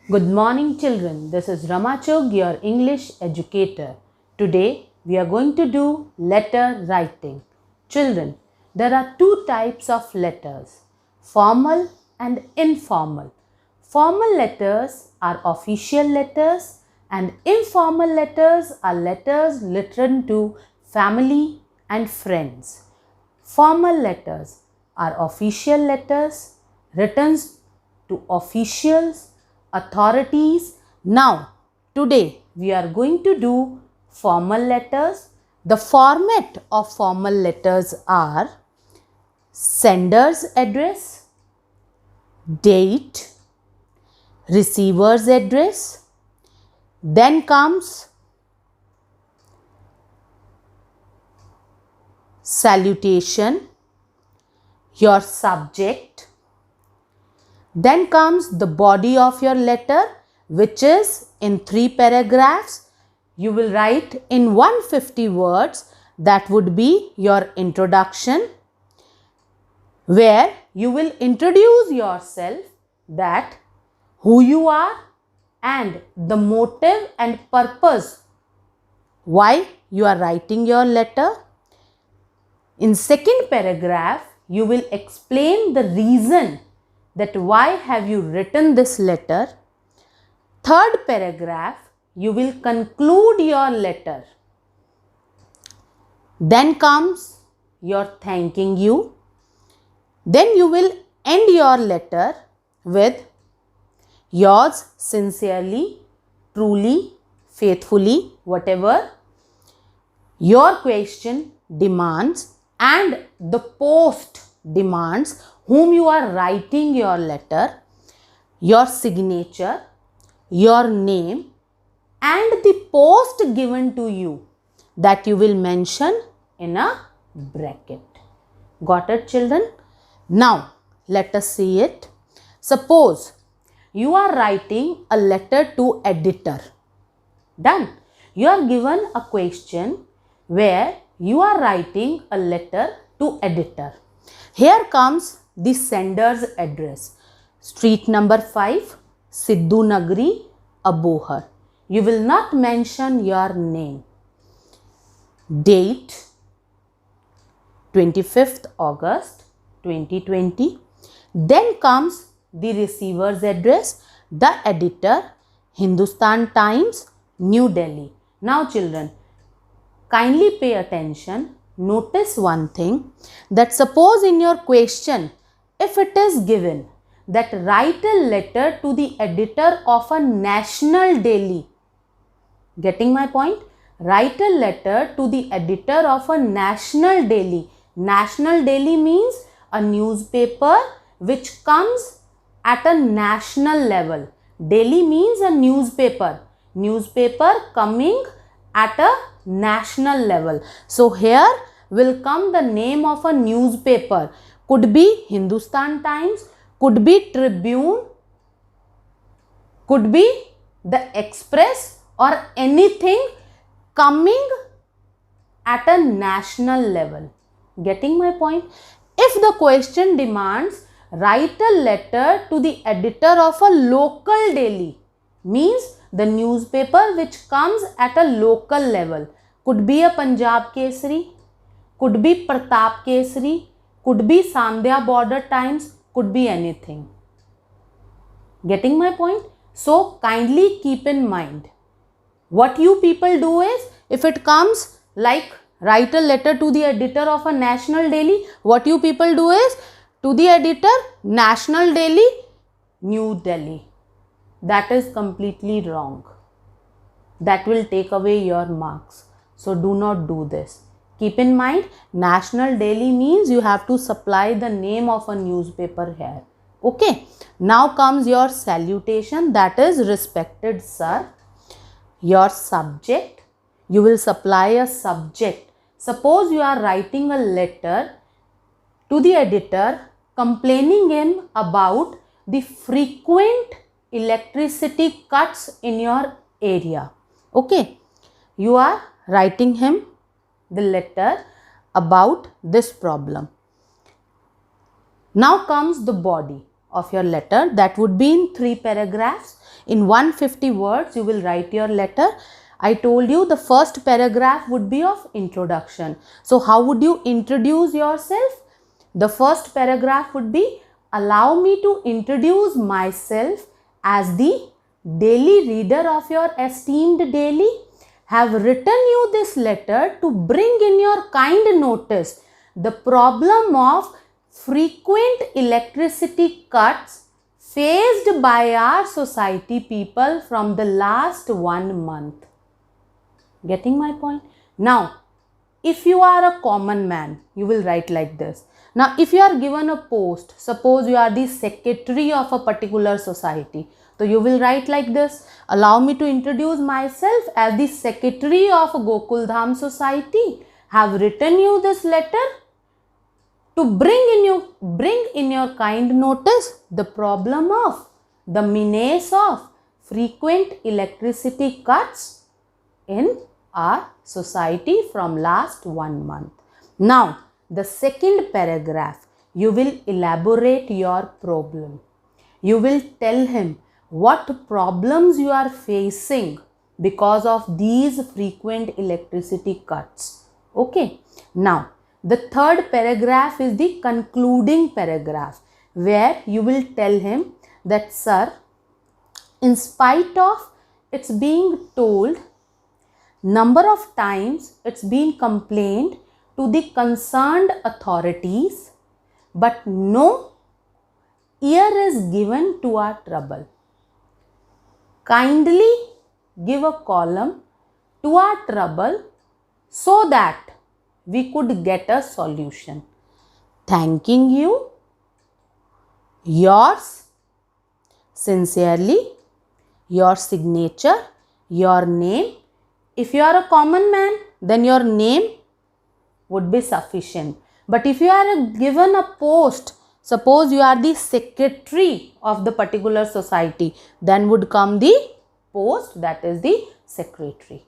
Good morning, children. This is Ramachug, your English educator. Today, we are going to do letter writing. Children, there are two types of letters, formal and informal. Formal letters are official letters and informal letters are letters written to family and friends. Formal letters are official letters written to officials, authorities. Now, today we are going to do formal letters. The format of formal letters are sender's address, date, receiver's address, then comes salutation, your subject, then comes the body of your letter, which is in 3 paragraphs. You will write in 150 words. That would be your introduction, where you will introduce yourself, that who you are and the motive and purpose why you are writing your letter. In second paragraph, you will explain the reason that why have you written this letter. Third paragraph, you will conclude your letter. Then comes your thanking you. Then you will end your letter with yours sincerely, truly, faithfully, whatever your question demands and the post demands, whom you are writing your letter, your signature, your name and the post given to you, that you will mention in a bracket. Got it, children? Now, let us see it. Suppose you are writing a letter to editor. Done. You are given a question where you are writing a letter to editor. Here comes the sender's address. Street number 5, Sidhu Nagri, Abohar. You will not mention your name. Date 25th August 2020. Then comes the receiver's address, the editor, Hindustan Times, New Delhi. Now children, kindly pay attention. Notice one thing, that suppose in your question, if it is given that write a letter to the editor of a national daily. Getting my point? Write a letter to the editor of a national daily. National daily means a newspaper which comes at a national level. Daily means a newspaper. Newspaper coming at a national level. So here will come the name of a newspaper. Could be Hindustan Times, could be Tribune, could be the Express or anything coming at a national level. Getting my point? If the question demands write a letter to the editor of a local daily, means the newspaper which comes at a local level. Could be a Punjab Kesari, could be Pratap Kesari, could be Sandhya Border Times, could be anything. Getting my point? So kindly keep in mind. What you people do is, if it comes like write a letter to the editor of a national daily, what you people do is, to the editor, National Daily, New Delhi. That is completely wrong. That will take away your marks. So do not do this. Keep in mind, National Daily means you have to supply the name of a newspaper here. Okay. Now comes your salutation, that is respected sir. Your subject, you will supply a subject. Suppose you are writing a letter to the editor complaining him about the frequent electricity cuts in your area. Okay, you are writing him the letter about this problem. Now comes the body of your letter, that would be in 3 paragraphs. In 150 words, you will write your letter. I told you the first paragraph would be of introduction. So how would you introduce yourself? The first paragraph would be, allow me to introduce myself as the daily reader of your esteemed daily. Have written you this letter to bring in your kind notice the problem of frequent electricity cuts faced by our society people from the last 1 month. Getting my point? Now, if you are a common man, you will write like this. Now, if you are given a post, suppose you are the secretary of a particular society, so you will write like this. Allow me to introduce myself as the secretary of Gokul Dham society. Have written you this letter to bring in your kind notice the problem of the menace of frequent electricity cuts in our society from last 1 month. Now, the second paragraph, you will elaborate your problem. You will tell him what problems you are facing because of these frequent electricity cuts. Okay. Now, the third paragraph is the concluding paragraph, where you will tell him that, sir, in spite of it's being told, number of times it's been complained to the concerned authorities, but no ear is given to our trouble. Kindly give a column to our trouble so that we could get a solution. Thanking you, yours sincerely, your signature, your name. If you are a common man, then your name would be sufficient. But if you are given a post, suppose you are the secretary of the particular society, then would come the post, that is the secretary.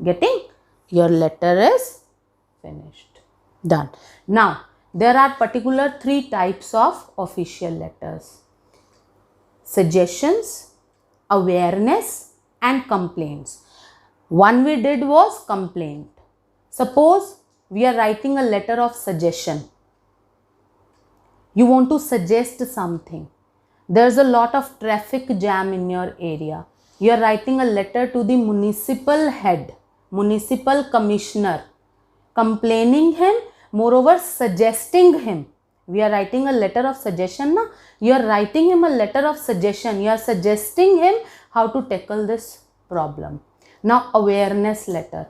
Getting? Your letter is finished. Done. Now, there are particular 3 types of official letters: suggestions, awareness, and complaints. One we did was complaint. Suppose we are writing a letter of suggestion. You want to suggest something. There's a lot of traffic jam in your area. You are writing a letter to the municipal head, municipal commissioner, complaining him, moreover suggesting him. We are writing a letter of suggestion. Na? You are writing him a letter of suggestion. You are suggesting him how to tackle this problem. Now, awareness letter.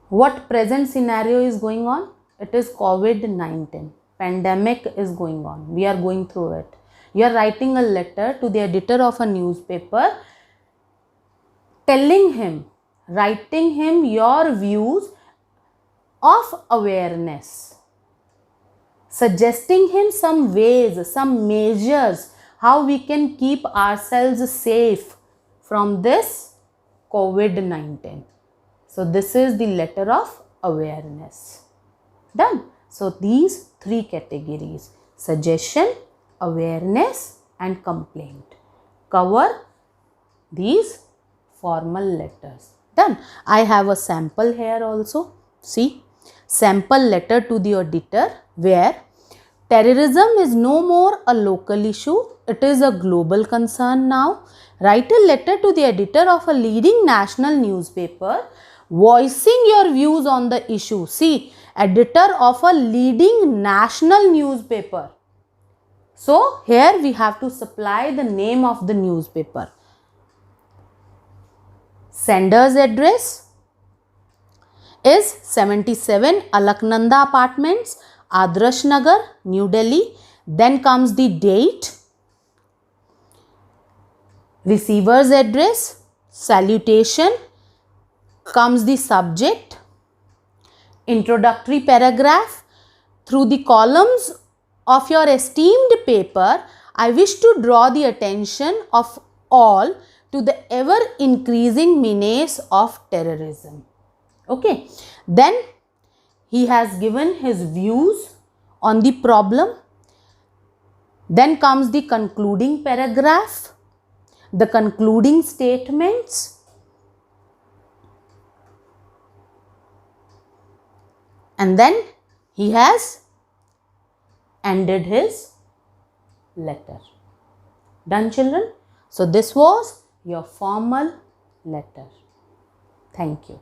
What present scenario is going on? It is COVID-19. Pandemic is going on. We are going through it. You are writing a letter to the editor of a newspaper, telling him, writing him your views of awareness, suggesting him some ways, some measures, how we can keep ourselves safe from this COVID-19. So this is the letter of awareness. Done. So these 3 categories: suggestion, awareness, and complaint, cover these formal letters. Done. I have a sample here also. See, sample letter to the auditor, where terrorism is no more a local issue, it is a global concern now. Write a letter to the editor of a leading national newspaper voicing your views on the issue. See, editor of a leading national newspaper. So, here we have to supply the name of the newspaper. Sender's address is 77 Alaknanda Apartments, Adarsh Nagar, New Delhi. Then comes the date. Receiver's address, salutation, comes the subject, introductory paragraph. Through the columns of your esteemed paper, I wish to draw the attention of all to the ever increasing menace of terrorism. Okay. Then he has given his views on the problem. Then comes the concluding paragraph. the concluding statements, and then he has ended his letter. Done, children? So this was your formal letter. Thank you.